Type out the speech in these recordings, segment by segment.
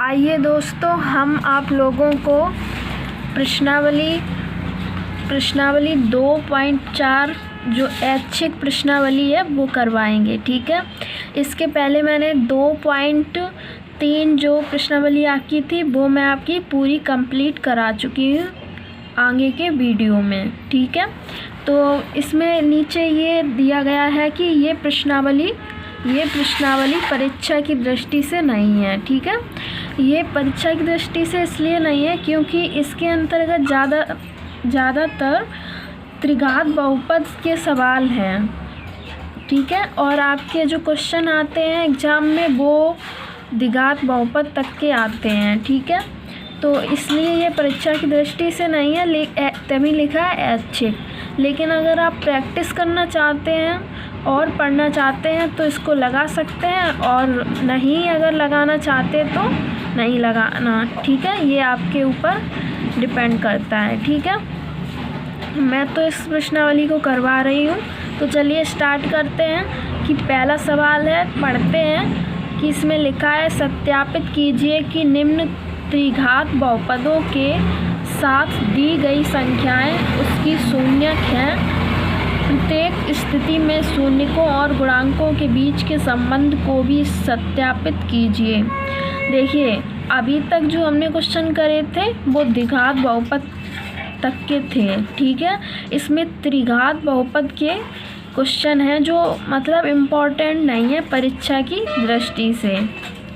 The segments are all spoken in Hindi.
आइए दोस्तों, हम आप लोगों को प्रश्नावली 2.4 जो ऐच्छिक प्रश्नावली है वो करवाएंगे। ठीक है, इसके पहले मैंने 2.3 जो प्रश्नावली आपकी थी वो मैं आपकी पूरी कंप्लीट करा चुकी हूँ आगे के वीडियो में। ठीक है, तो इसमें नीचे ये दिया गया है कि ये प्रश्नावली परीक्षा की दृष्टि से नहीं है। ठीक है, ये परीक्षा की दृष्टि से इसलिए नहीं है क्योंकि इसके अंतर्गत ज़्यादातर त्रिघात बहुपद के सवाल हैं। ठीक है, और आपके जो क्वेश्चन आते हैं एग्ज़ाम में वो द्विघात बहुपद तक के आते हैं। ठीक है, तो इसलिए ये परीक्षा की दृष्टि से नहीं है, तभी लिखा है ऐच्छिक। लेकिन अगर आप प्रैक्टिस करना चाहते हैं और पढ़ना चाहते हैं तो इसको लगा सकते हैं, और नहीं अगर लगाना चाहते तो नहीं लगाना। ठीक है, ये आपके ऊपर डिपेंड करता है। ठीक है, मैं तो इस प्रश्नावली को करवा रही हूँ, तो चलिए स्टार्ट करते हैं कि पहला सवाल है, पढ़ते हैं कि इसमें लिखा है सत्यापित कीजिए कि निम्न त्रिघात बहुपदों के साथ दी गई संख्याएं उसकी शून्यक हैं। प्रत्येक स्थिति में शून्यकों और गुणांकों के बीच के संबंध को भी सत्यापित कीजिए। देखिए, अभी तक जो हमने क्वेश्चन करे थे वो द्विघात बहुपद तक के थे। ठीक है, इसमें त्रिघात बहुपद के क्वेश्चन हैं जो मतलब इम्पोर्टेंट नहीं है परीक्षा की दृष्टि से।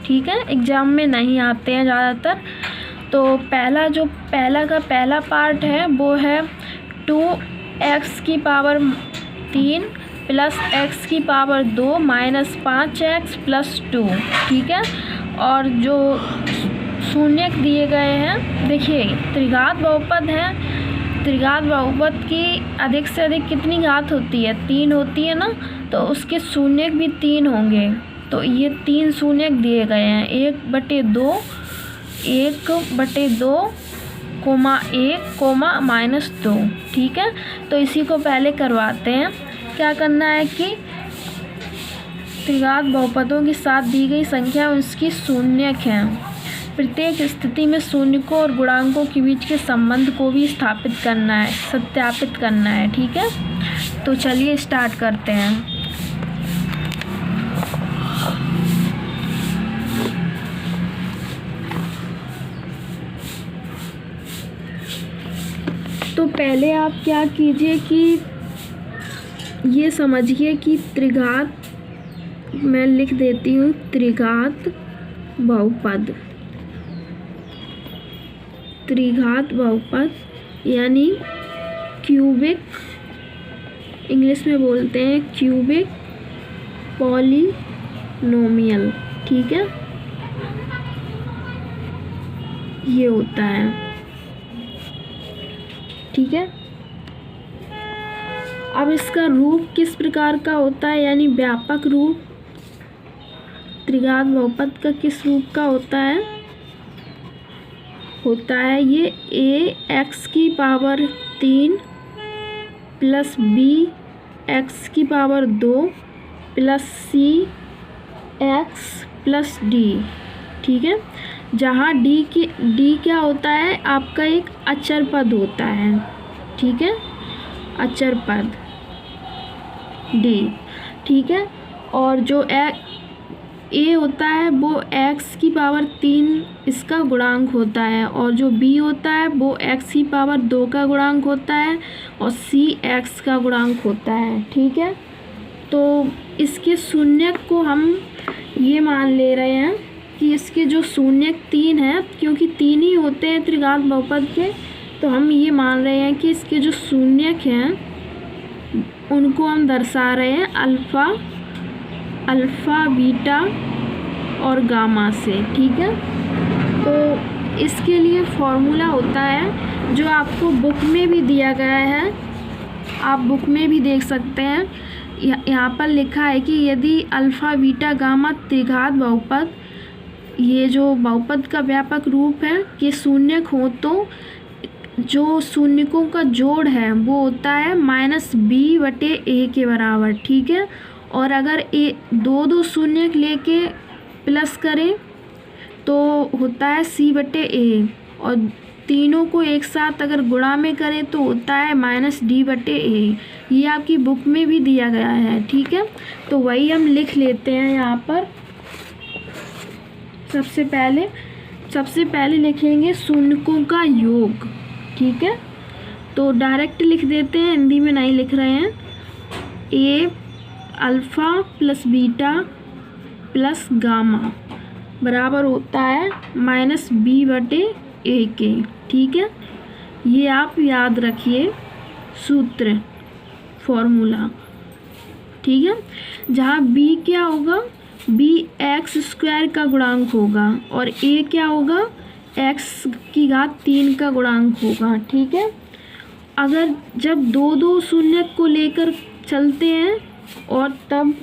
ठीक है, एग्ज़ाम में नहीं आते हैं ज़्यादातर। तो पहला पार्ट है वो है 2x की पावर 3 प्लस x की पावर 2 माइनस 5x प्लस 2। ठीक है, और जो शून्यक दिए गए हैं, देखिए त्रिघात बहुपद है, त्रिघात बहुपद की अधिक से अधिक कितनी घात होती है? 3 होती है ना, तो उसके शून्यक भी 3 होंगे। तो ये 3 शून्यक दिए गए हैं, 1/2, 1/2, -2। ठीक है, तो इसी को पहले करवाते हैं। क्या करना है कि त्रिघात बहुपदों के साथ दी गई संख्या उसकी शून्यक हैं। प्रत्येक स्थिति में शून्यकों और गुणांकों के बीच के संबंध को भी सत्यापित करना है। ठीक है, तो चलिए स्टार्ट करते हैं। तो पहले आप क्या कीजिए कि ये समझिए कि त्रिघात, मैं लिख देती हूँ त्रिघात बहुपद यानी क्यूबिक, इंग्लिश में बोलते हैं क्यूबिक पॉलिनोमियल। ठीक है, ये होता है। ठीक है, अब इसका रूप किस प्रकार का होता है, यानी व्यापक रूप त्रिघात बहुपद का किस रूप का होता है ये ax की पावर 3 प्लस bx की power 2 plus cx plus d। ठीक है, जहाँ d क्या होता है? आपका एक अचर पद होता है। ठीक है, अचर पद d। ठीक है, और जो a होता है वो x की पावर 3 इसका गुणांक होता है, और जो b होता है वो x की पावर 2 का गुणांक होता है, और c x का गुणांक होता है। ठीक है, तो इसके शून्यक को हम ये मान ले रहे हैं कि इसके जो शून्यक 3 हैं, क्योंकि 3 ही होते हैं त्रिघात बहुपद के, तो हम ये मान रहे हैं कि इसके जो शून्यक हैं उनको हम दर्शा रहे हैं अल्फ़ा, बीटा और गामा से। ठीक है, तो इसके लिए फॉर्मूला होता है जो आपको बुक में भी दिया गया है, आप बुक में भी देख सकते हैं। यहाँ पर लिखा है कि यदि अल्फ़ा, बीटा, गामा त्रिघात बहुपद, ये जो बहुपद का व्यापक रूप है, ये शून्यक हो तो जो शून्यकों का जोड़ है वो होता है -b/a के बराबर। ठीक है, और अगर दो शून्यक लेके प्लस करें तो होता है C/A, और तीनों को एक साथ अगर गुणा में करें तो होता है -D/A। ये आपकी बुक में भी दिया गया है, ठीक है। तो वही हम लिख लेते हैं यहाँ पर। सबसे पहले लिखेंगे शून्यकों का योग, ठीक है। तो डायरेक्ट लिख देते हैं, हिंदी में नहीं लिख रहे हैं। A alpha plus beta plus gamma बराबर होता है -B/A के, ठीक है। ये आप याद रखिए सूत्र, फॉर्मूला, ठीक है। जहाँ B क्या होगा, B x² का गुणांक होगा और A क्या होगा, x³ का गुणांक होगा, ठीक है। अगर जब दो शून्य को लेकर चलते हैं और तब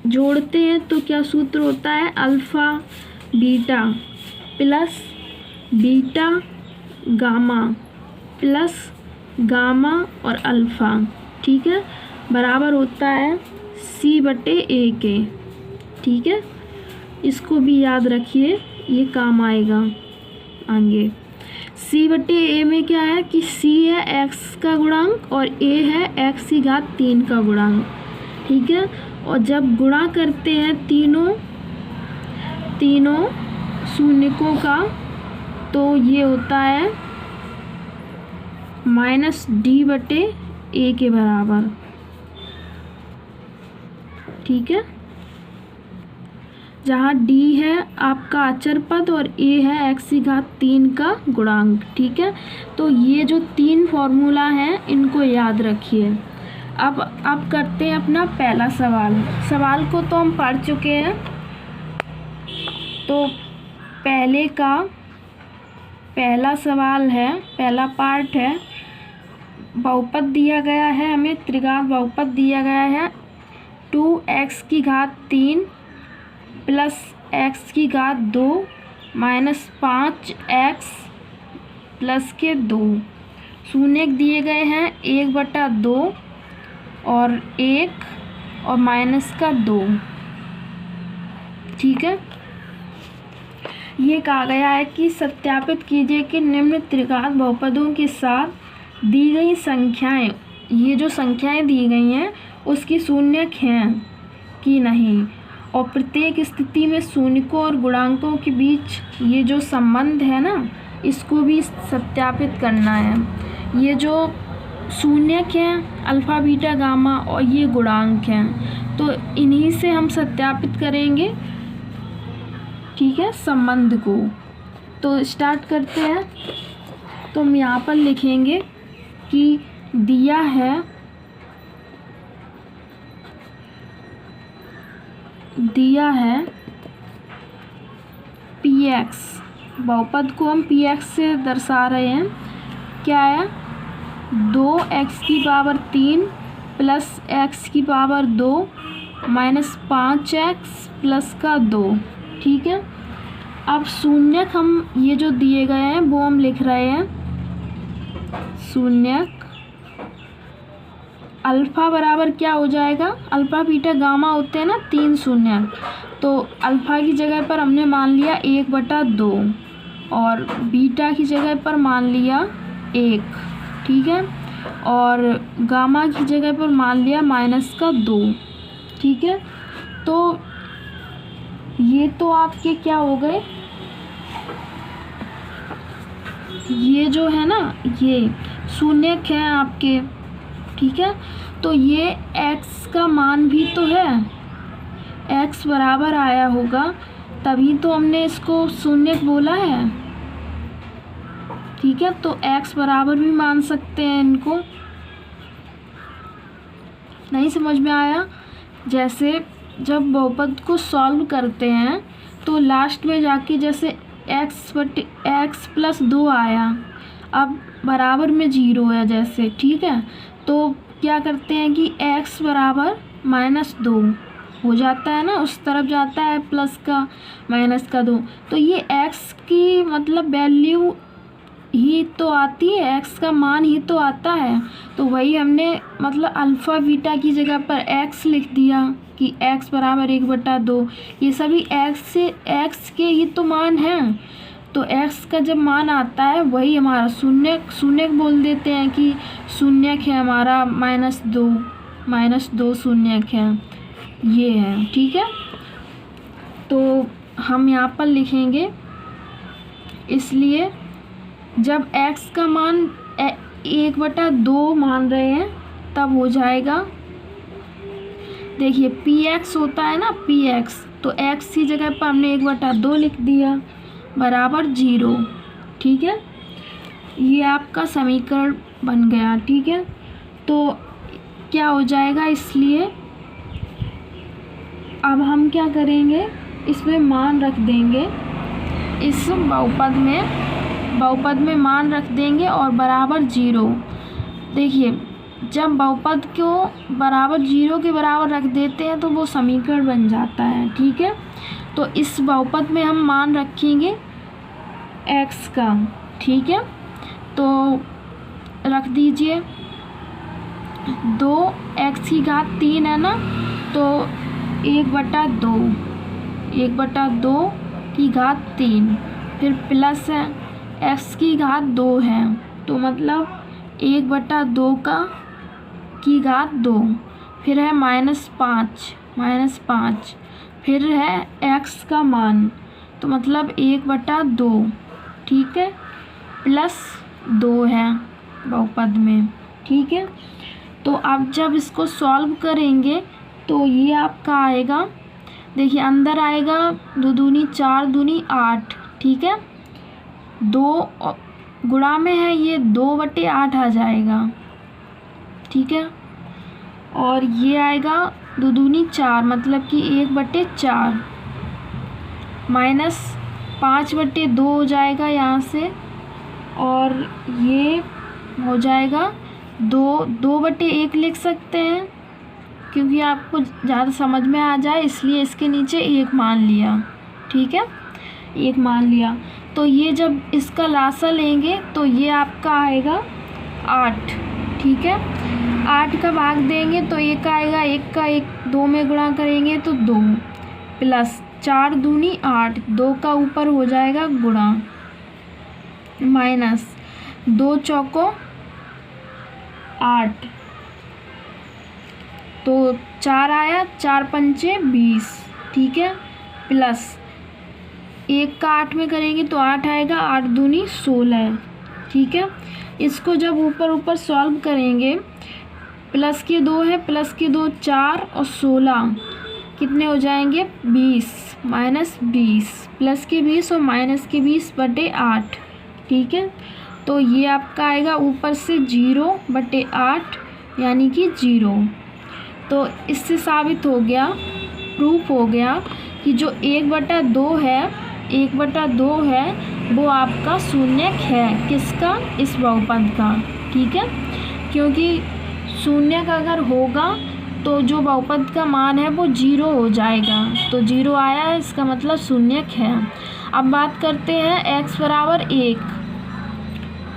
जोड़ते हैं तो क्या सूत्र होता है, alpha beta plus beta gamma plus gamma और अल्फ़ा, ठीक है, बराबर होता है C/A के, ठीक है। इसको भी याद रखिए, ये काम आएगा आगे। C/A में क्या है कि C है x का गुणांक और A है x³ का गुणांक, ठीक है। और जब गुणा करते हैं तीनों शून्यकों का तो ये होता है -D/A के बराबर, ठीक है। जहाँ D है आपका अचर पद और A है x³ का गुणांक, ठीक है। तो ये जो 3 फॉर्मूला हैं इनको याद रखिए। अब करते हैं अपना पहला सवाल को तो हम पढ़ चुके हैं। तो पहला सवाल है, पहला पार्ट है, बहुपद दिया गया है हमें, त्रिघात बहुपद दिया गया है 2x³ plus x² minus 5x plus के 2। शून्यक दिए गए हैं 1/2 और 1 और माइनस का 2, ठीक है। ये कहा गया है कि सत्यापित कीजिए कि निम्न त्रिघात बहुपदों के साथ दी गई संख्याएं, ये जो संख्याएं दी गई हैं उसकी शून्यक हैं कि नहीं, और प्रत्येक स्थिति में शून्यकों और गुणांकों के बीच ये जो संबंध है ना, इसको भी सत्यापित करना है। ये जो शून्यक हैं अल्फ़ा बीटा गामा और ये गुणांक हैं, तो इन्हीं से हम सत्यापित करेंगे, ठीक है, संबंध को। तो स्टार्ट करते हैं। तो हम यहाँ पर लिखेंगे कि दिया है px, बहुपद को हम px से दर्शा रहे हैं। क्या है, 2x³ plus x² minus 5x plus का 2, ठीक है। अब शून्यक हम ये जो दिए गए हैं वो हम लिख रहे हैं। शून्यक अल्फ़ा बराबर क्या हो जाएगा, अल्फ़ा बीटा गामा होते हैं ना 3 शून्यक, तो अल्फ़ा की जगह पर हमने मान लिया 1/2 और बीटा की जगह पर मान लिया 1, ठीक है, और गामा की जगह पर मान लिया माइनस का 2, ठीक है। तो ये तो आपके क्या हो गए, ये जो है ना ये शून्यक है आपके, ठीक है। तो ये x का मान भी तो है, x बराबर आया होगा तभी तो हमने इसको शून्यक बोला है, ठीक है। तो x बराबर भी मान सकते हैं इनको। नहीं समझ में आया, जैसे जब बहुपद को सॉल्व करते हैं तो लास्ट में जाके जैसे x प्लस 2 आया, अब बराबर में 0 है जैसे, ठीक है। तो क्या करते हैं कि x बराबर -2 हो जाता है ना, उस तरफ जाता है प्लस का माइनस का 2, तो ये x की मतलब वैल्यू ही तो आती है, x का मान ही तो आता है। तो वही हमने मतलब अल्फ़ा बीटा की जगह पर x लिख दिया, कि x बराबर 1/2, ये सभी x के ही तो मान हैं। तो x का जब मान आता है वही हमारा शून्य बोल देते हैं कि शून्यक है हमारा -2 शून्यक है, ये है। ठीक है, तो हम यहाँ पर लिखेंगे, इसलिए जब x का मान 1/2 मान रहे हैं तब हो जाएगा, देखिए px होता है ना, px, तो x की जगह पर हमने 1/2 लिख दिया बराबर 0। ठीक है, ये आपका समीकरण बन गया। ठीक है, तो क्या हो जाएगा, इसलिए अब हम क्या करेंगे, इसमें मान रख देंगे, इस बहुपद में मान रख देंगे और बराबर 0। देखिए जब बहुपद को बराबर 0 के बराबर रख देते हैं तो वो समीकरण बन जाता है। ठीक है, तो इस बहुपद में हम मान रखेंगे x का। ठीक है, तो रख दीजिए 2x की घात 3 है ना, तो 1/2 की घात 3, फिर प्लस है x की घात 2 है, तो मतलब 1/2 की घात 2, फिर है -5, फिर है x का मान, तो मतलब 1/2। ठीक है, प्लस 2 है बहुपद में। ठीक है, तो अब जब इसको सॉल्व करेंगे तो ये आपका आएगा, देखिए अंदर आएगा 2 दूनी 4 दूनी 8। ठीक है, 2 गुणा में है, ये 2/8 आ जाएगा। ठीक है, और ये आएगा 2 दूनी 4, मतलब कि 1/4, माइनस 5/2 हो जाएगा यहाँ से, और ये हो जाएगा 2/1 लिख सकते हैं, क्योंकि आपको ज़्यादा समझ में आ जाए इसलिए इसके नीचे 1 मान लिया। ठीक है, 1 मान लिया, तो ये जब इसका लासा लेंगे तो ये आपका आएगा 8। ठीक है, 8 का भाग देंगे तो 1 आएगा, 1 का 1 2 में गुणा करेंगे तो 2, प्लस 4 दूनी 8, 2 का ऊपर हो जाएगा गुणा, माइनस 2 चौको 8, तो 4 आया, 4 पंचे 20। ठीक है, प्लस 1 का 8 में करेंगे तो 8 आएगा, 8 दूनी 16। ठीक है, इसको जब ऊपर सॉल्व करेंगे, प्लस के 2 है, प्लस के 2 4 और 16 कितने हो जाएंगे 20, -20, प्लस के 20 और माइनस के 20/8। ठीक है, तो ये आपका आएगा ऊपर से 0/8 यानी कि 0। तो इससे साबित हो गया, प्रूफ हो गया कि जो 1/2 है वो आपका शून्यक है, किसका, इस बहुपद का। ठीक है, क्योंकि शून्यक अगर होगा तो जो बहुपद का मान है वो 0 हो जाएगा, तो 0 आया है, इसका मतलब शून्यक है। अब बात करते हैं x बराबर 1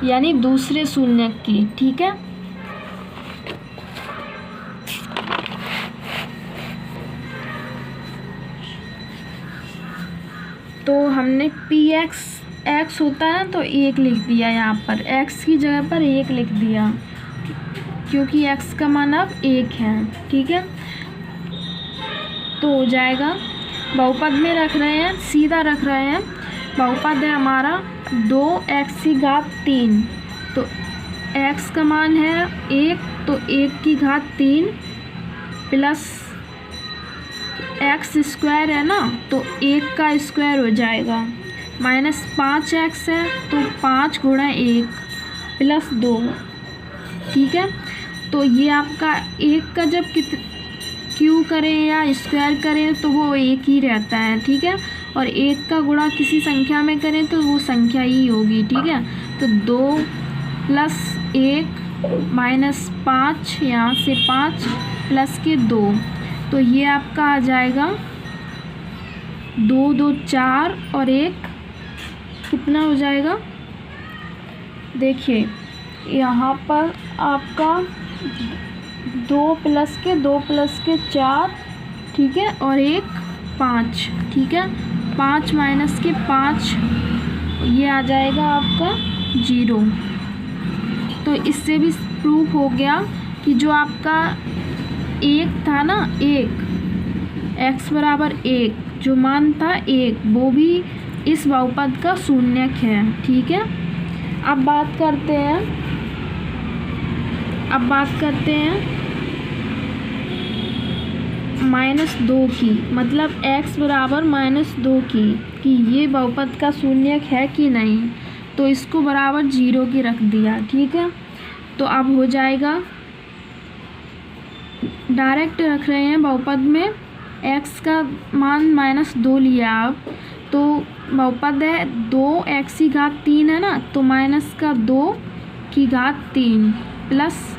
यानी दूसरे शून्यक की। ठीक है, तो हमने x होता है तो 1 लिख दिया, यहाँ पर x की जगह पर 1 लिख दिया, क्योंकि x का मान अब 1 है। ठीक है, तो हो जाएगा, बहुपद में रख रहे हैं, सीधा रख रहे हैं, बहुपद है हमारा 2x की घात 3, तो x का मान है 1, तो 1 की घात 3 प्लस x स्क्वायर है ना, तो 1 का स्क्वायर हो जाएगा, माइनस 5x है तो 5 गुणा 1 प्लस 2। ठीक है, तो ये आपका 1 का जब क्यू करें या स्क्वायर करें तो वो 1 ही रहता है। ठीक है, और 1 का गुणा किसी संख्या में करें तो वो संख्या ही होगी। ठीक है, तो 2 + 1 माइनस 5, यहाँ से 5 प्लस के 2, तो ये आपका आ जाएगा 2 2 4 और 1 कितना हो जाएगा, देखिए यहाँ पर आपका 2 + के 4 ठीक है, और एक 5, ठीक है। 5 माइनस के 5, ये आ जाएगा आपका 0। तो इससे भी प्रूफ हो गया कि जो आपका 1 था ना, 1 x बराबर 1 जो मान था 1, वो भी इस बहुपद का शून्यक है, ठीक है। अब बात करते हैं -2 की, मतलब x बराबर -2 की, कि ये बहुपद का शून्यक है कि नहीं। तो इसको बराबर 0 की रख दिया, ठीक है। तो अब हो जाएगा, डायरेक्ट रख रहे हैं बहुपद में, x का मान -2 लिया आप, तो बहुपद है 2x की घात 3 है ना, तो -2 की घात 3 प्लस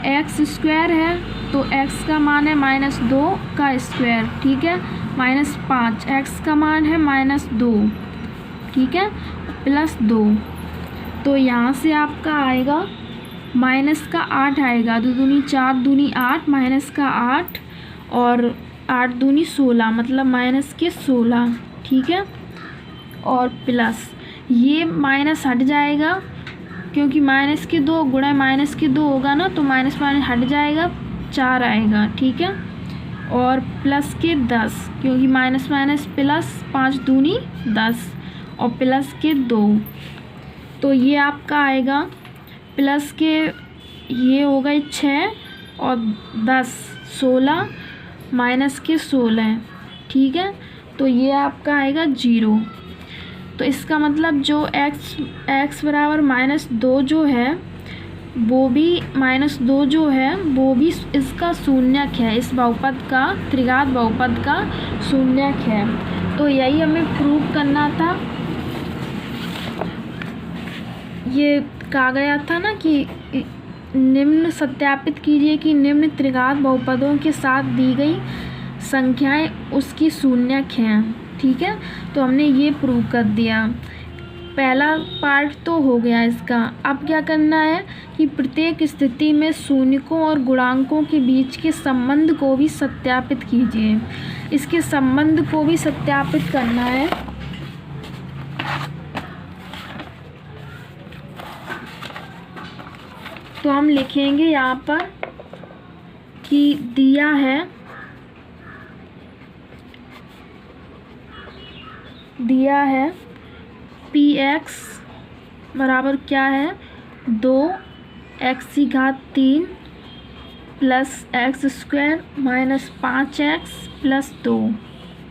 x स्क्वायर है, तो x का मान है -2 का स्क्वायर, ठीक है, -5, x का मान है -2, ठीक है, प्लस 2। तो यहाँ से आपका आएगा माइनस का 8 आएगा, 2 दूनी 4 दूनी 8, माइनस का 8 और 8 दूनी 16, मतलब माइनस के 16, ठीक है। और प्लस ये माइनस हट जाएगा, क्योंकि माइनस के 2 गुणा माइनस के 2 होगा ना, तो माइनस माइनस हट जाएगा, 4 आएगा, ठीक है। और प्लस के 10, क्योंकि माइनस माइनस प्लस, 5 दूनी 10 और प्लस के 2, तो ये आपका आएगा प्लस के, ये हो गए 6 और 10 16 माइनस के 16, ठीक है। तो ये आपका आएगा 0। तो इसका मतलब जो x बराबर -2 जो है, वो भी -2 जो है वो भी इसका शून्यक है, इस बहुपद का, त्रिघात बहुपद का शून्यक है। तो यही हमें प्रूव करना था। ये कहा गया था ना कि निम्न सत्यापित कीजिए कि निम्न त्रिघात बहुपदों के साथ दी गई संख्याएं उसकी शून्यक हैं, ठीक है। तो हमने ये प्रूव कर दिया। पहला पार्ट तो हो गया इसका। अब क्या करना है कि प्रत्येक स्थिति में शून्यकों और गुणांकों के बीच के संबंध को भी सत्यापित कीजिए। इसके संबंध को भी सत्यापित करना है। तो हम लिखेंगे यहाँ पर कि दिया है px बराबर क्या है, 2x की घात 3 plus x square minus 5x plus 2,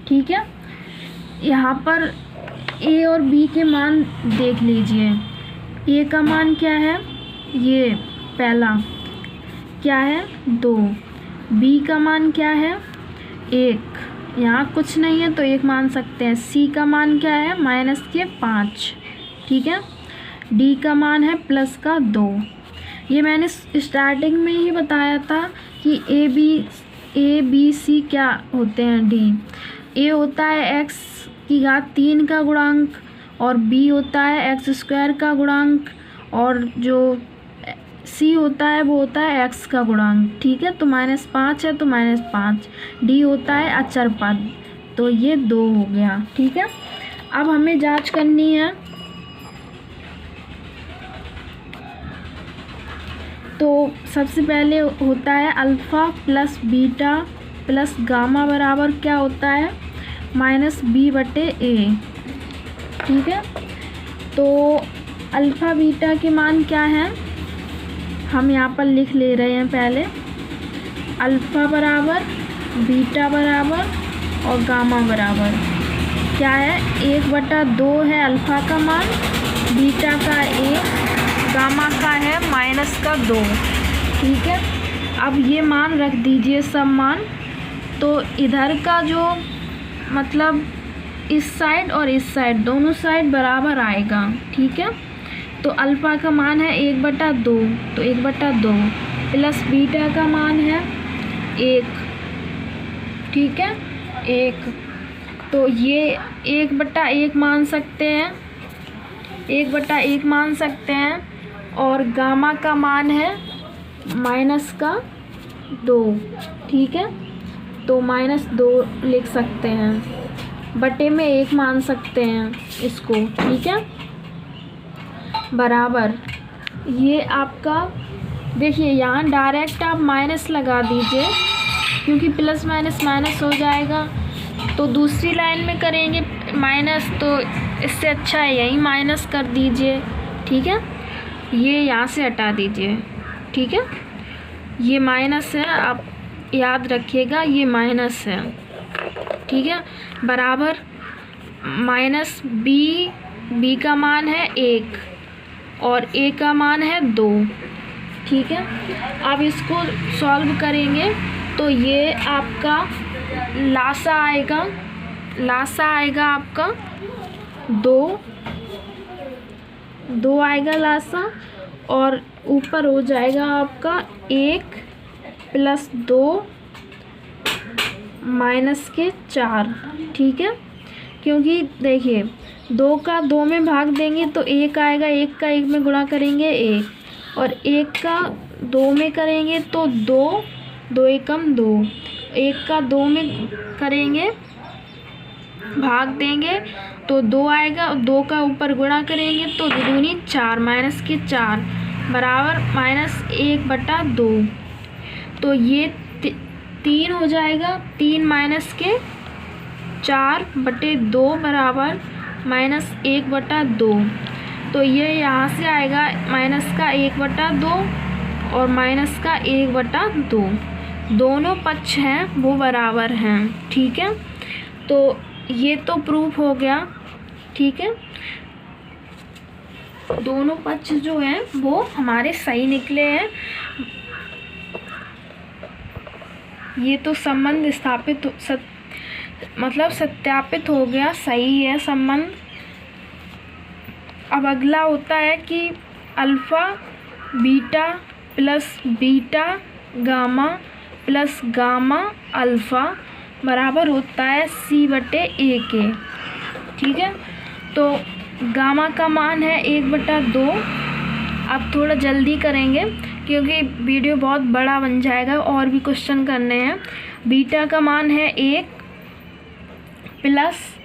ठीक है। यहाँ पर a और b के मान देख लीजिए। a का मान क्या है, ये पहला क्या है 2, b का मान क्या है 1, यहाँ कुछ नहीं है तो 1 मान सकते हैं। c का मान क्या है -5, ठीक है। d का मान है +2। ये मैंने स्टार्टिंग में ही बताया था कि a b c क्या होते हैं। a होता है x की घात 3 का गुणांक और b होता है x² का गुणांक और जो c होता है वो होता है x का गुणांक, ठीक है। तो -5 है तो -5। d होता है अचर पद, तो ये 2 हो गया, ठीक है। अब हमें जांच करनी है। तो सबसे पहले होता है alpha plus beta plus gamma बराबर क्या होता है -b/a, ठीक है। तो अल्फ़ा बीटा के मान क्या हैं हम यहाँ पर लिख ले रहे हैं। पहले अल्फ़ा बराबर बीटा बराबर और गामा बराबर क्या है, 1/2 है अल्फ़ा का मान, बीटा का 1, गामा का है -2, ठीक है। अब ये मान रख दीजिए सब मान। तो इधर का जो मतलब इस साइड और इस साइड दोनों साइड बराबर आएगा, ठीक है। तो अल्फ़ा का मान है 1/2, तो 1/2 प्लस बीटा का मान है 1, ठीक है 1। तो ये 1/1 मान सकते हैं, 1/1 मान सकते हैं। और गामा का मान है -2, ठीक है। तो -2 लिख सकते हैं, बटे में 1 मान सकते हैं इसको, ठीक है। बराबर ये आपका देखिए यहाँ डायरेक्ट आप माइनस लगा दीजिए क्योंकि प्लस माइनस माइनस हो जाएगा। तो दूसरी लाइन में करेंगे माइनस, तो इससे अच्छा है यही माइनस कर दीजिए, ठीक है। ये यहाँ से हटा दीजिए, ठीक है। ये माइनस है, आप याद रखिएगा ये माइनस है, ठीक है। बराबर माइनस बी का मान है 1 और ए का मान है 2, ठीक है। अब इसको सॉल्व करेंगे तो ये आपका लासा आएगा आपका 2 आएगा लासा, और ऊपर हो जाएगा आपका 1 + 2 - 4, ठीक है। क्योंकि देखिए 2 का 2 में भाग देंगे तो 1 आएगा, 1 का 1 में गुणा करेंगे 1, और 1 का 2 में करेंगे तो 2, 2 एकम 2, 1 का 2 में करेंगे भाग देंगे तो 2 आएगा, और 2 का ऊपर गुणा करेंगे तो 2 दूनी 4 -4 बराबर -1/2। तो ये 3 हो जाएगा, 3 - 4/2 बराबर -1/2। तो ये यहाँ से आएगा -1/2 और -1/2, दोनों पक्ष हैं वो बराबर हैं, ठीक है। तो ये तो प्रूफ हो गया, ठीक है। दोनों पक्ष जो हैं वो हमारे सही निकले हैं। ये तो संबंध सत्यापित हो गया, सही है संबंध। अब अगला होता है कि alpha beta plus beta gamma plus gamma alpha बराबर होता है C/A के, ठीक है। तो गामा का मान है 1/2। अब थोड़ा जल्दी करेंगे क्योंकि वीडियो बहुत बड़ा बन जाएगा, और भी क्वेश्चन करने हैं। बीटा का मान है 1 प्लस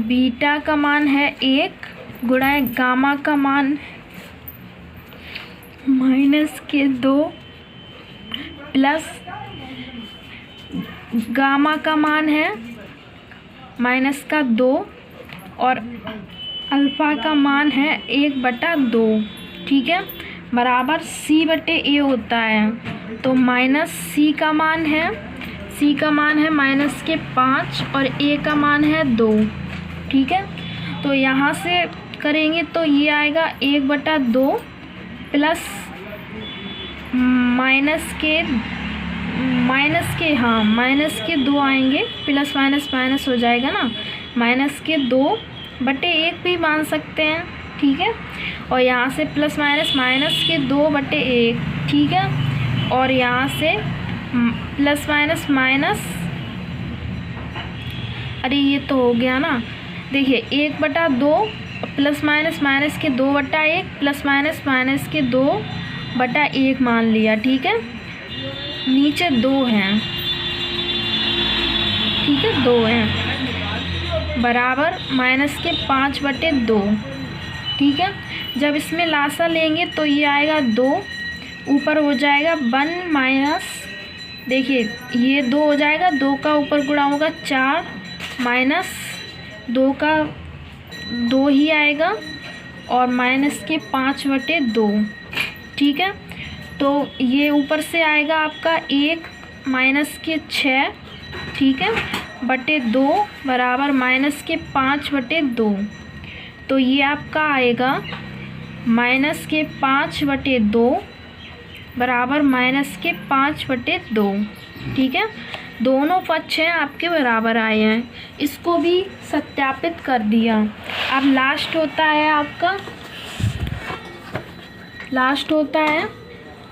बीटा का मान है 1 गुणा गामा का मान -2 प्लस गामा का मान है -2 और अल्फ़ा का मान है 1/2, ठीक है। बराबर C/A होता है। तो -C का मान है -5 और A का मान है 2, ठीक है। तो यहाँ से करेंगे तो ये आएगा 1/2 प्लस -2 आएंगे, प्लस माइनस हो जाएगा ना, -2/1 भी मान सकते हैं, ठीक है। और यहाँ से प्लस -2/1, ठीक है। और यहाँ से प्लस माइनस अरे ये तो हो गया ना, देखिए 1/2 प्लस माइनस के 2/1 प्लस माइनस के 2/1 मान लिया, ठीक है। नीचे 2 हैं, ठीक है, 2 हैं बराबर -5/2, ठीक है। जब इसमें लासा लेंगे तो ये आएगा 2, ऊपर हो जाएगा 1 देखिए ये 2 हो जाएगा, 2 का ऊपर गुणा होगा 4 -2 का 2 ही आएगा और -5/2, ठीक है। तो ये ऊपर से आएगा आपका 1 -6, ठीक है, /2 बराबर -5/2। तो ये आपका आएगा -5/2 बराबर -5/2, ठीक है। दोनों पक्ष हैं आपके बराबर आए हैं, इसको भी सत्यापित कर दिया। अब लास्ट होता है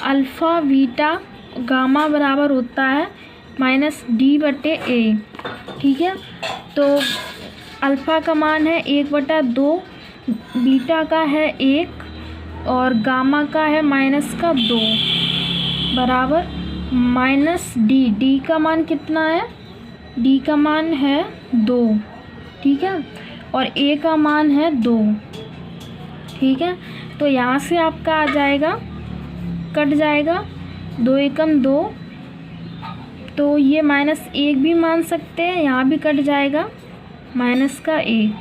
अल्फ़ा बीटा गामा बराबर होता है -D/A, ठीक है। तो अल्फ़ा का मान है 1/2, बीटा का है 1 और गामा का है -2, बराबर माइनस डी। डी का मान कितना है? डी का मान है 2, ठीक है, और ए का मान है 2, ठीक है। तो यहाँ से आपका आ जाएगा, कट जाएगा, 2 एकम 2, तो ये -1 भी मान सकते हैं, यहाँ भी कट जाएगा -1।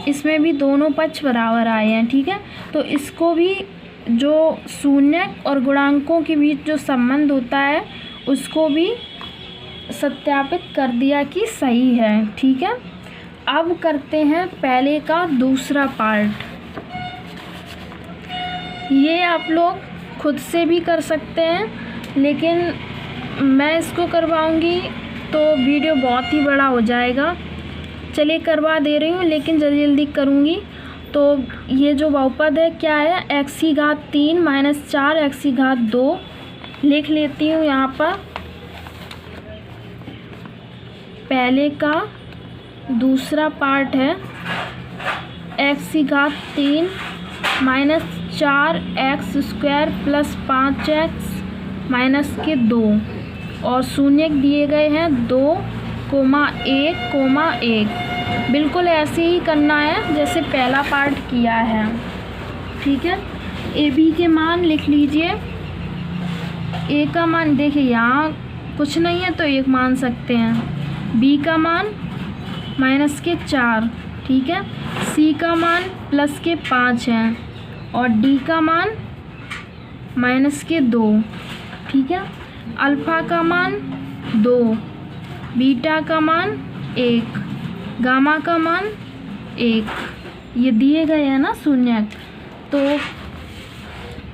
इसमें भी दोनों पक्ष बराबर आए हैं, ठीक है। तो इसको भी जो शून्यक और गुणांकों के बीच जो संबंध होता है उसको भी सत्यापित कर दिया कि सही है, ठीक है। अब करते हैं पहले का दूसरा पार्ट। ये आप लोग खुद से भी कर सकते हैं, लेकिन मैं इसको करवाऊंगी तो वीडियो बहुत ही बड़ा हो जाएगा। चलिए करवा दे रही हूँ, लेकिन जल्दी जल्दी करूँगी। तो ये जो बहुपद है क्या है? x3 - 4 x2 लिख लेती हूँ यहाँ पर। पहले का दूसरा पार्ट है x3 - 4x² + 5x - 2 और शून्य दिए गए हैं 2, 1, 1। बिल्कुल ऐसे ही करना है जैसे पहला पार्ट किया है, ठीक है। ए बी के मान लिख लीजिए। ए का मान देखिए यहाँ कुछ नहीं है तो 1 मान सकते हैं। बी का मान -4, ठीक है। सी का मान +5 है और डी का मान -2, ठीक है। अल्फ़ा का मान 2, बीटा का मान 1, गामा का मान 1। ये दिए गए हैं ना शून्यक। तो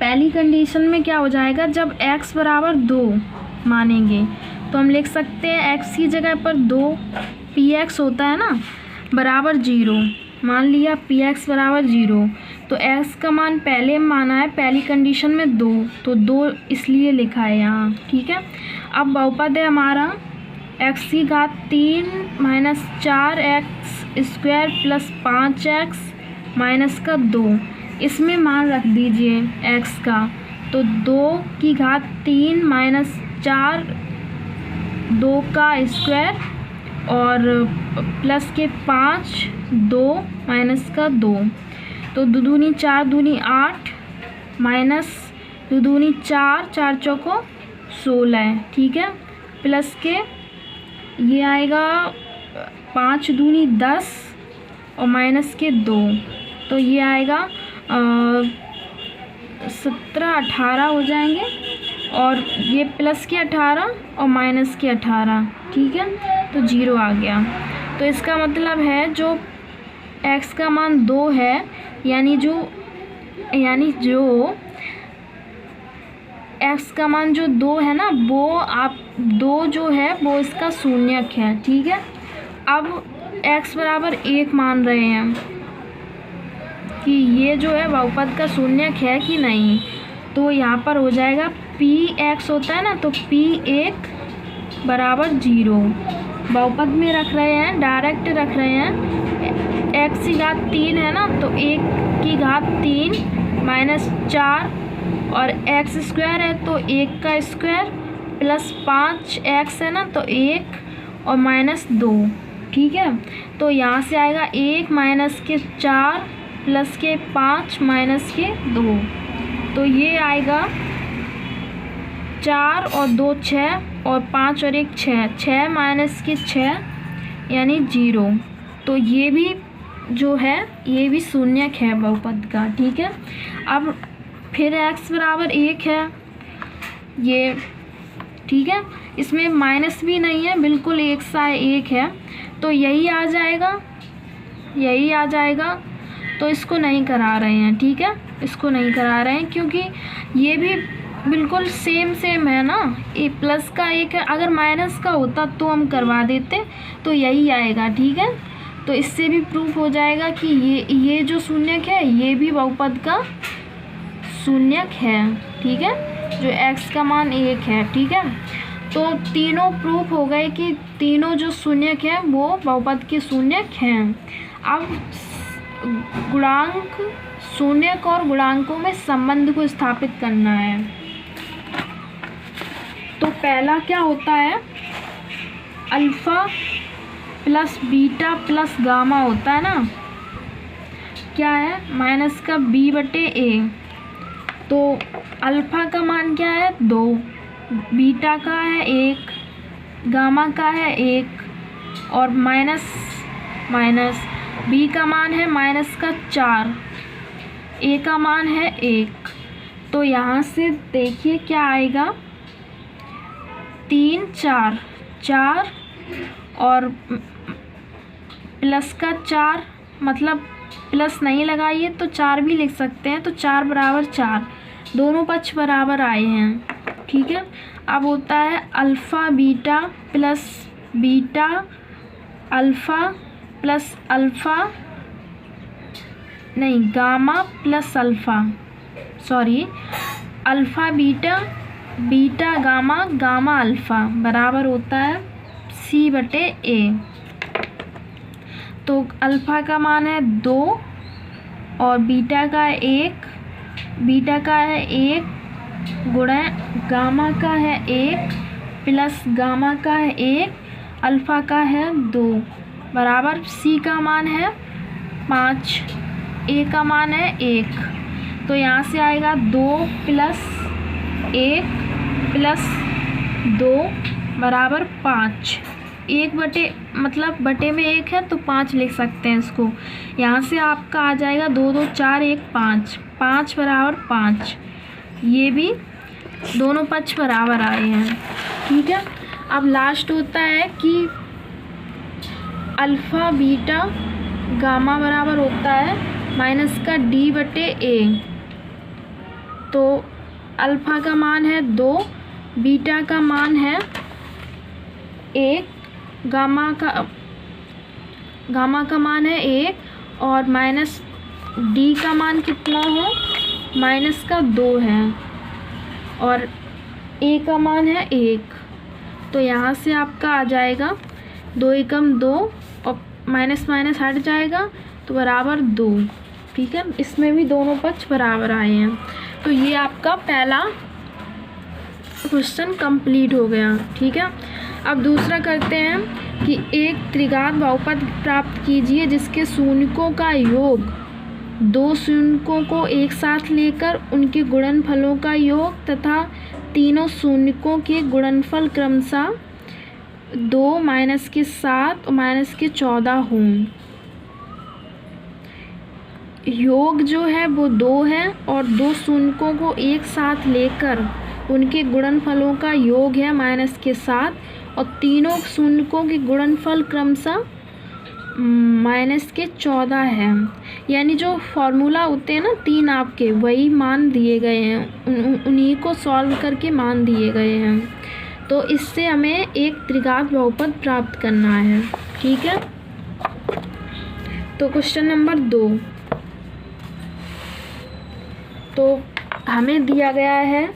पहली कंडीशन में क्या हो जाएगा? जब x बराबर 2 मानेंगे तो हम लिख सकते हैं x की जगह पर 2 px होता है ना, बराबर 0। मान लिया px बराबर 0, तो x का मान पहले माना है पहली कंडीशन में 2, तो 2 इसलिए लिखा है यहाँ, ठीक है। अब बहुपद है हमारा x3 - 4x² + 5x - 2। इसमें मान रख दीजिए x का, तो 2⁻³ - 4 2 का स्क्वायर और प्लस के 5 2 - 2, तो 2 दूनी 4 दूनी 8 -2 दूनी 4 4 चौको 16, ठीक है। प्लस के ये आएगा 5 दूनी 10 और माइनस के 2, तो ये आएगा 17 18 हो जाएंगे, और ये प्लस के 18 और माइनस के 18, ठीक है। तो 0 आ गया। तो इसका मतलब है जो x का मान 2 है, यानी जो x का मान जो 2 है ना, वो आप 2 जो है वो इसका शून्यक है, ठीक है। अब x बराबर 1 मान रहे हैं कि ये जो है बहुपद का शून्यक है कि नहीं, तो यहाँ पर हो जाएगा px होता है ना, तो p1 बराबर 0 बहुपद में रख रहे हैं, डायरेक्ट रख रहे हैं। x की घात 3 है ना, तो 1 की घात 3 -4 और x स्क्वायर है तो 1 का स्क्वायर प्लस 5x है ना, तो 1 और -2, ठीक है। तो यहाँ से आएगा 1 - 4 प्लस के 5 - 2, तो ये आएगा 4 और 2 6 और 5 और 1 6, 6 - 6 यानी 0। तो ये भी जो है ये भी शून्यक है बहुपद का, ठीक है। अब फिर x बराबर 1 है ये, ठीक है। इसमें माइनस भी नहीं है, बिल्कुल एक सा 1 है, तो यही आ जाएगा, यही आ जाएगा। तो इसको नहीं करा रहे हैं, ठीक है, इसको नहीं करा रहे हैं क्योंकि ये भी बिल्कुल सेम है ना। ये प्लस का 1 है, अगर माइनस का होता तो हम करवा देते, तो यही आएगा, ठीक है। तो इससे भी प्रूफ हो जाएगा कि ये जो शून्यक है ये भी बहुपद का शून्यक है, ठीक है, जो x का मान 1 है, ठीक है। तो तीनों प्रूफ हो गए कि तीनों जो शून्यक हैं वो बहुपद के शून्यक हैं। अब गुणांक, शून्यक और गुणांकों में संबंध को स्थापित करना है। तो पहला क्या होता है, alpha plus beta plus gamma होता है ना, क्या है माइनस का b बटे a। तो अल्फ़ा का मान क्या है 2, बीटा का है 1, गामा का है 1 और माइनस b का मान है माइनस का 4, a का मान है 1। तो यहाँ से देखिए क्या आएगा, 3 4 4 और प्लस का 4, मतलब प्लस नहीं लगाइए तो 4 भी लिख सकते हैं, तो 4 बराबर 4, दोनों पक्ष बराबर आए हैं। ठीक है, अब होता है alpha beta plus beta alpha plus alpha, नहीं gamma plus alpha, sorry alpha beta beta gamma gamma alpha बराबर होता है c बटे a। तो अल्फ़ा का मान है 2 और बीटा का है 1, बीटा का है 1 गुणा गामा का है 1 प्लस गामा का है 1, अल्फ़ा का है 2 बराबर c का मान है 5, a का मान है 1। तो यहाँ से आएगा 2 प्लस 1 प्लस 2 बराबर 5। 1 बटे मतलब बटे में 1 है तो 5 लिख सकते हैं इसको। यहाँ से आपका आ जाएगा 2 2 4 1 5, 5 बराबर 5। ये भी दोनों पक्ष बराबर आए हैं। ठीक है, अब लास्ट होता है कि अल्फ़ा बीटा गामा बराबर होता है माइनस का d बटे a। तो अल्फ़ा का मान है 2, बीटा का मान है 1, गामा का मान है 1 और माइनस d का मान कितना है, माइनस का 2 है और a का मान है 1। तो यहाँ से आपका आ जाएगा 2 एकम 2 और माइनस माइनस हट जाएगा तो बराबर 2। ठीक है, इसमें भी दोनों पक्ष बराबर आए हैं। तो ये आपका पहला क्वेश्चन कंप्लीट हो गया। ठीक है, अब दूसरा करते हैं कि एक त्रिघात बहुपद प्राप्त कीजिए जिसके शून्यकों का योग 2 शून्यकों को एक साथ लेकर उनके गुणनफलों का योग तथा तीनों शून्यकों के गुणनफल क्रमशः 2 माइनस के 7 और माइनस के 14 हों। योग जो है वो 2 है और 2 शून्यकों को एक साथ लेकर उनके गुणनफलों का योग है माइनस के 7 और तीनों शून्यकों के गुणनफल क्रमशः माइनस के 14 है। यानी जो फॉर्मूला होते हैं ना 3 आपके, वही मान दिए गए हैं, उन्हीं को सॉल्व करके मान दिए गए हैं। तो इससे हमें एक त्रिघात बहुपद प्राप्त करना है। ठीक है, तो क्वेश्चन नंबर 2, तो हमें दिया गया है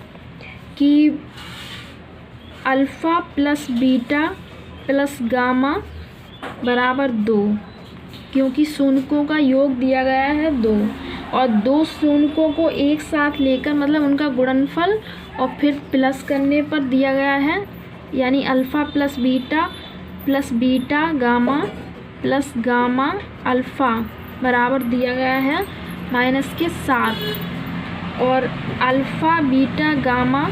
कि alpha plus beta plus gamma बराबर 2, क्योंकि शून्यकों का योग दिया गया है 2 और 2 शून्यकों को एक साथ लेकर मतलब उनका गुणनफल और फिर प्लस करने पर दिया गया है, यानी alpha plus beta gamma plus gamma alpha बराबर दिया गया है माइनस के 7 और अल्फ़ा बीटा गामा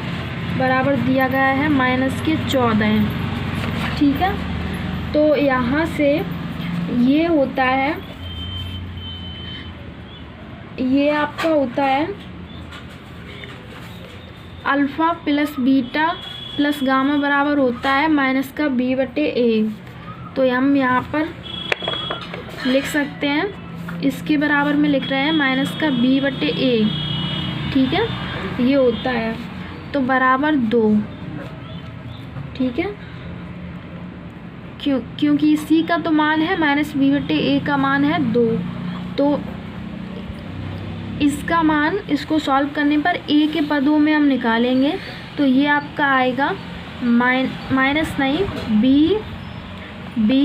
बराबर दिया गया है माइनस के 14। ठीक है, तो यहाँ से ये होता है, ये आपका होता है alpha plus beta plus gamma बराबर होता है माइनस का b बटे a। तो हम यहाँ पर लिख सकते हैं, इसके बराबर में लिख रहे हैं माइनस का b बटे a। ठीक है, ये होता है तो बराबर 2। ठीक है, क्योंकि c का तो मान है माइनस b बटे a का मान है 2, तो इसका मान इसको सॉल्व करने पर a के पदों में हम निकालेंगे तो ये आपका आएगा माइनस नहीं b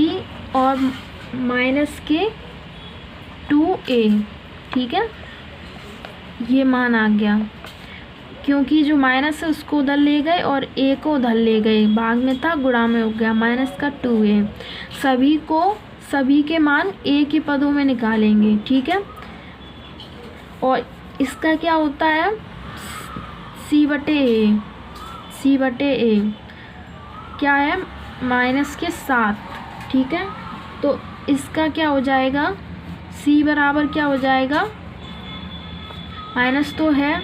और माइनस के 2a। ठीक है, ये मान आ गया। क्योंकि जो माइनस है उसको उधर ले गए और ए को उधर ले गए, भाग में था गुणा में हो गया, माइनस का 2a। सभी के मान ए के पदों में निकालेंगे, ठीक है। और इसका क्या होता है, c बटे ए क्या है, माइनस के 7, ठीक है। तो इसका क्या हो जाएगा, c बराबर क्या हो जाएगा, माइनस तो है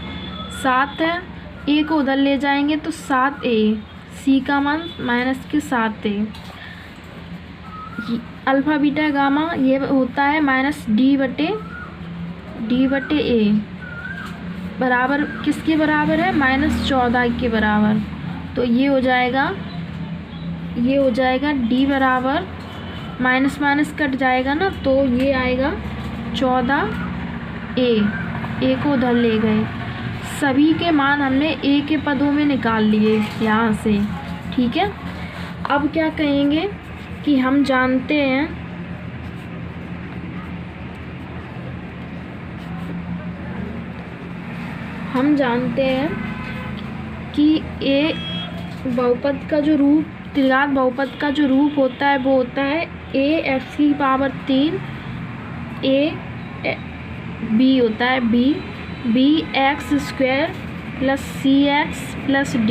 7 है, a को उधर ले जाएंगे तो 7a, c का मान माइनस के 7a। अल्फ़ा बीटा गामा ये होता है माइनस d बटे a, बराबर किसके बराबर है, -14 के बराबर। तो ये हो जाएगा d बराबर, माइनस माइनस कट जाएगा ना, तो ये आएगा 14a को उधर ले गए। सभी के मान हमने a के पदों में निकाल लिए यहाँ से, ठीक है। अब क्या कहेंगे कि हम जानते हैं कि a बहुपद का जो रूप, त्रिघात बहुपद का जो रूप होता है वो होता है ax की पावर 3 b होता है bx square plus cx plus d,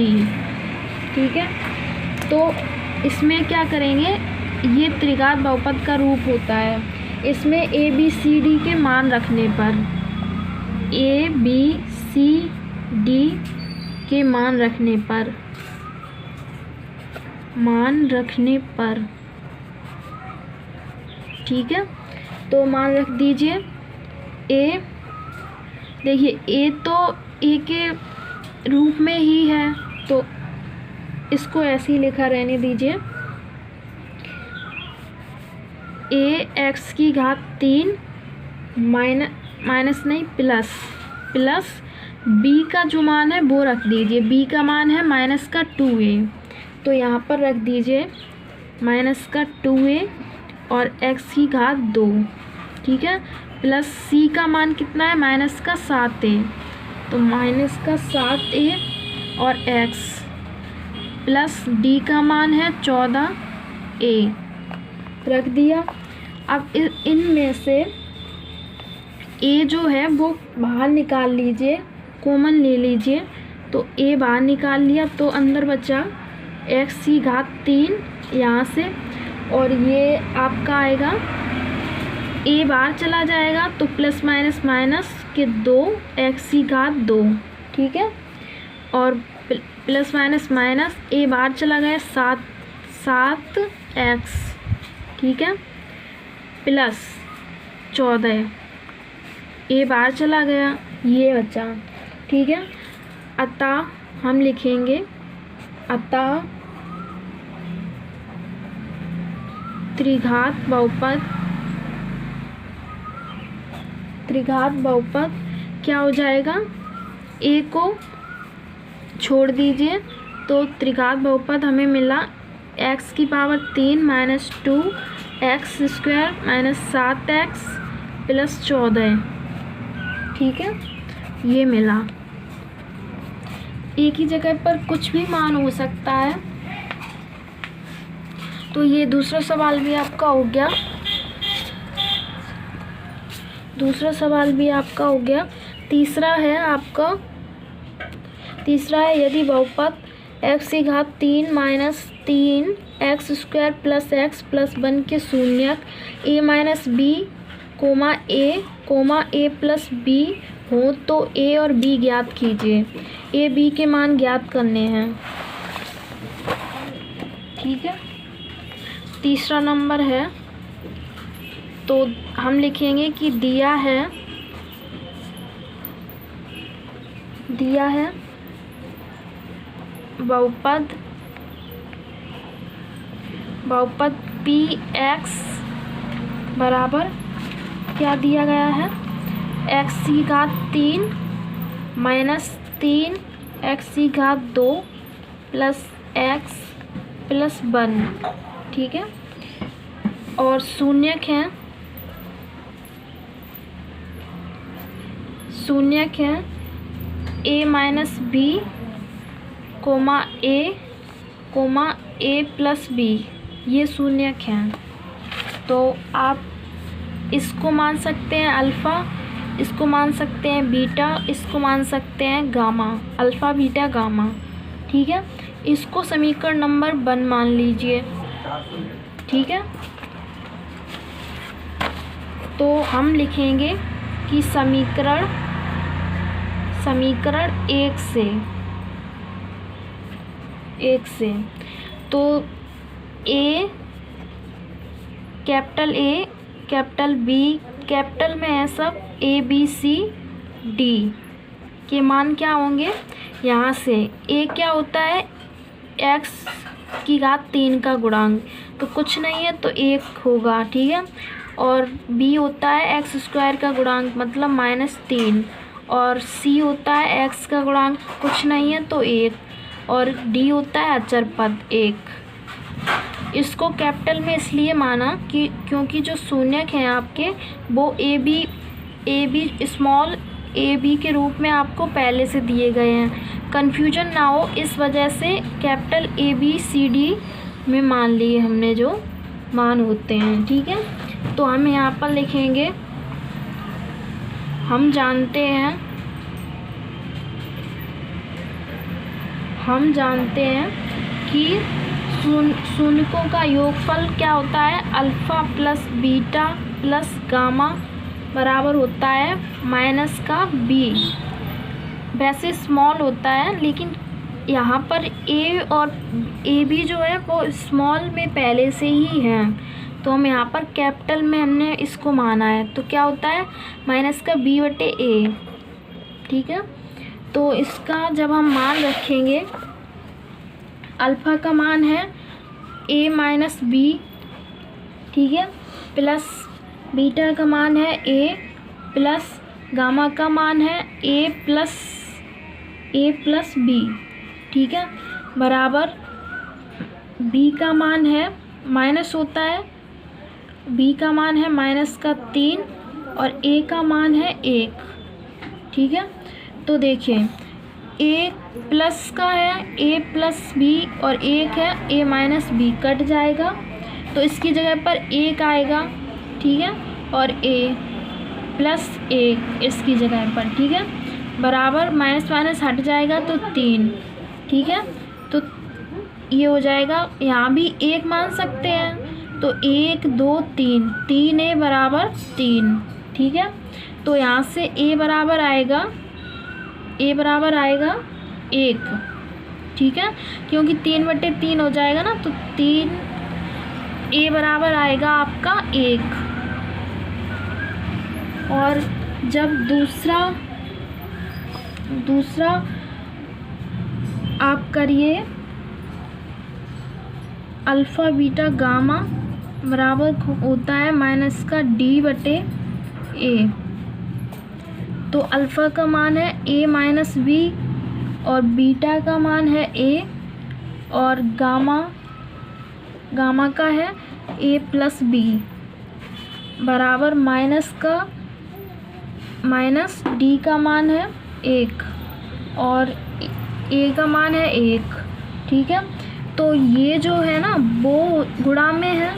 ठीक है। तो इसमें क्या करेंगे, ये त्रिघात बहुपद का रूप होता है। इसमें a b c d के मान रखने पर, a b c d के मान रखने पर, ठीक है। तो मान रख दीजिए a, देखिए a तो a के रूप में ही है, तो इसको ऐसे ही लिखा रहने दीजिए, ax की घात 3 माइनस नहीं प्लस b का जो मान है वो रख दीजिए, b का मान है माइनस का 2a, तो यहाँ पर रख दीजिए माइनस का 2a और x की घात 2, ठीक है, प्लस c का मान कितना है, माइनस का 7a, तो माइनस का 7a और x प्लस d का मान है 14a, रख दिया। अब इनमें से a जो है वो बाहर निकाल लीजिए, कॉमन ले लीजिए, तो a बाहर निकाल लिया तो अंदर बचा x की घात 3 यहाँ से, और ये आपका आएगा a बाहर चला जाएगा तो प्लस माइनस के 2 x की घात 2, ठीक है। और प्लस माइनस a बाहर चला गया 7x, ठीक है, प्लस 14 a बाहर चला गया, ये बचा, ठीक है। अतः हम लिखेंगे, अतः त्रिघात बहुपद क्या हो जाएगा, a को छोड़ दीजिए तो त्रिघात बहुपद हमें मिला x की power 3 minus 2x square minus 7x plus 14, ठीक है, ये मिला। एक ही जगह पर कुछ भी मान हो सकता है। तो ये दूसरा सवाल भी आपका हो गया, तीसरा है यदि बहुपद x की घात 3 minus 3x square plus x plus 1 के शून्यक a minus b a plus b हो तो a और b ज्ञात कीजिए। a b के मान ज्ञात करने हैं, ठीक है। तीसरा नंबर है, तो हम लिखेंगे कि दिया है बहुपद px बराबर क्या दिया गया है, x की घात 3 माइनस 3x की घात 2 प्लस x प्लस 1, ठीक है। और शून्यक है ए माइनस बी कोमा ए प्लस बी, ये शून्यक हैं। तो आप इसको मान सकते हैं अल्फ़ा, इसको मान सकते हैं बीटा, इसको मान सकते हैं गामा, अल्फ़ा बीटा गामा। ठीक है, इसको समीकरण नंबर 1 मान लीजिए। ठीक है, तो हम लिखेंगे कि समीकरण 1 से तो ए कैपिटल बी, कैपिटल में है सब ए बी सी डी के मान क्या होंगे। यहाँ से ए क्या होता है, एक्स की घात 3 का गुणांक, तो कुछ नहीं है तो 1 होगा। ठीक है, और बी होता है एक्स स्क्वायर का गुणांक मतलब -3, और सी होता है एक्स का गुणांक, कुछ नहीं है तो 1, और डी होता है अचर पद 1। इसको कैपिटल में इसलिए माना कि क्योंकि जो शून्यक हैं आपके वो A B small A B के रूप में आपको पहले से दिए गए हैं, कन्फ्यूजन ना हो इस वजह से capital A B C D में मान लिए हमने जो मान होते हैं। ठीक है, तो हम यहाँ पर लिखेंगे, हम जानते हैं कि शून्यकों का योगफल क्या होता है, alpha plus beta plus gamma बराबर होता है माइनस का बी। वैसे स्मॉल होता है लेकिन यहाँ पर ए और ए बी जो है वो स्मॉल में पहले से ही हैं, तो हम यहाँ पर कैपिटल में हमने इसको माना है, तो क्या होता है माइनस का बी बटे ए। ठीक है, तो इसका जब हम मान रखेंगे, अल्फ़ा का मान है ए माइनस बी, ठीक है, प्लस बीटा का मान है ए, प्लस गामा का मान है ए प्लस बी। ठीक है, बराबर बी का मान है माइनस होता है, बी का मान है माइनस का 3 और ए का मान है 1। ठीक है, तो देखिए ए प्लस का है ए प्लस बी और 1 है ए माइनस बी, कट जाएगा तो इसकी जगह पर 1 आएगा। ठीक है, और ए प्लस 1 इसकी जगह पर। ठीक है, बराबर माइनस माइनस हट जाएगा तो 3। ठीक है, तो ये हो जाएगा, यहाँ भी 1 मान सकते हैं तो 1 2 3, 3a बराबर 3। ठीक है, तो यहाँ से a बराबर आएगा 1। ठीक है, क्योंकि 3/3 हो जाएगा ना, तो 3 a बराबर आएगा आपका 1। और जब दूसरा आप करिए, अल्फ़ा बीटा गामा बराबर होता है माइनस का डी बटे ए। तो अल्फ़ा का मान है ए माइनस बी और बीटा का मान है ए, और गामा का है ए प्लस बी बराबर माइनस डी का मान है 1 और ए का मान है 1। ठीक है, तो ये जो है ना वो गुणा में है,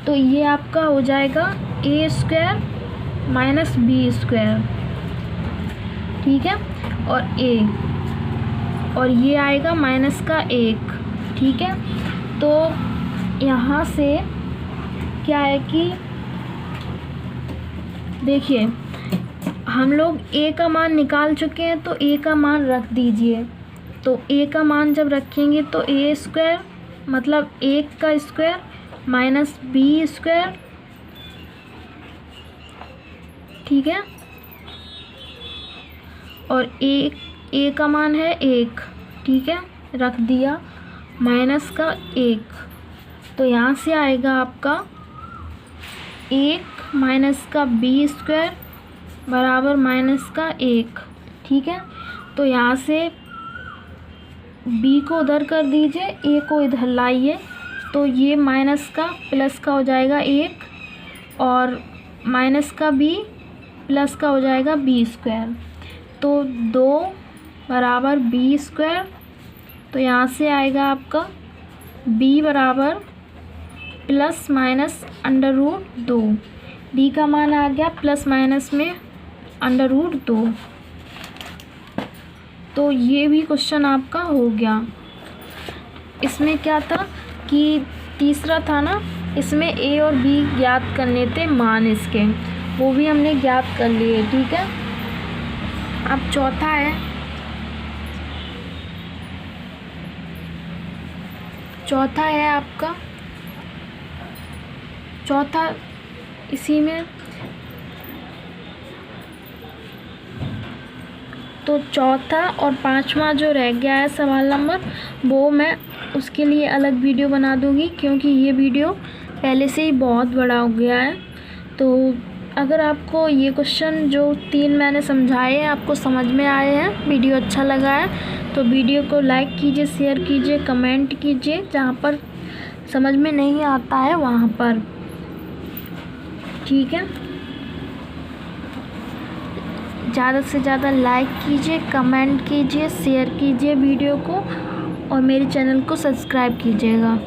तो ये आपका हो जाएगा ए स्क्वायर माइनस बी स्क्वायर। ठीक है, और ये आएगा माइनस का 1। ठीक है, तो यहाँ से क्या है कि देखिए हम लोग a का मान निकाल चुके हैं, तो a का मान रख दीजिए। तो a का मान जब रखेंगे तो a स्क्वायर मतलब 1 का स्क्वायर माइनस बी स्क्वायर। ठीक है, और a का मान है 1। ठीक है, रख दिया माइनस का 1, तो यहाँ से आएगा आपका 1 माइनस का बी स्क्वायर बराबर माइनस का 1। ठीक है, तो यहाँ से b को उधर कर दीजिए, a को इधर लाइए, तो ये माइनस का प्लस का हो जाएगा 1 और माइनस का b प्लस का हो जाएगा बी स्क्वायर। तो 2 बराबर बी स्क्वायर, तो यहाँ से आएगा आपका b बराबर plus minus under root 2। b का मान आ गया प्लस माइनस में अंडर रूट 2। तो ये भी क्वेश्चन आपका हो गया। इसमें क्या था कि तीसरा था ना, इसमें a और b ज्ञात करने थे मान इसके, वो भी हमने ज्ञात कर लिए, ठीक है। अब चौथा है, आपका चौथा इसी में, तो चौथा और पांचवा जो रह गया है सवाल नंबर, वो मैं उसके लिए अलग वीडियो बना दूंगी, क्योंकि ये वीडियो पहले से ही बहुत बड़ा हो गया है। तो अगर आपको ये क्वेश्चन जो 3 मैंने समझाए हैं आपको समझ में आए हैं, वीडियो अच्छा लगा है, तो वीडियो को लाइक कीजिए, शेयर कीजिए, कमेंट कीजिए, जहाँ पर समझ में नहीं आता है वहाँ पर, ठीक है। ज़्यादा से ज़्यादा लाइक कीजिए, कमेंट कीजिए, शेयर कीजिए वीडियो को, और मेरे चैनल को सब्सक्राइब कीजिएगा।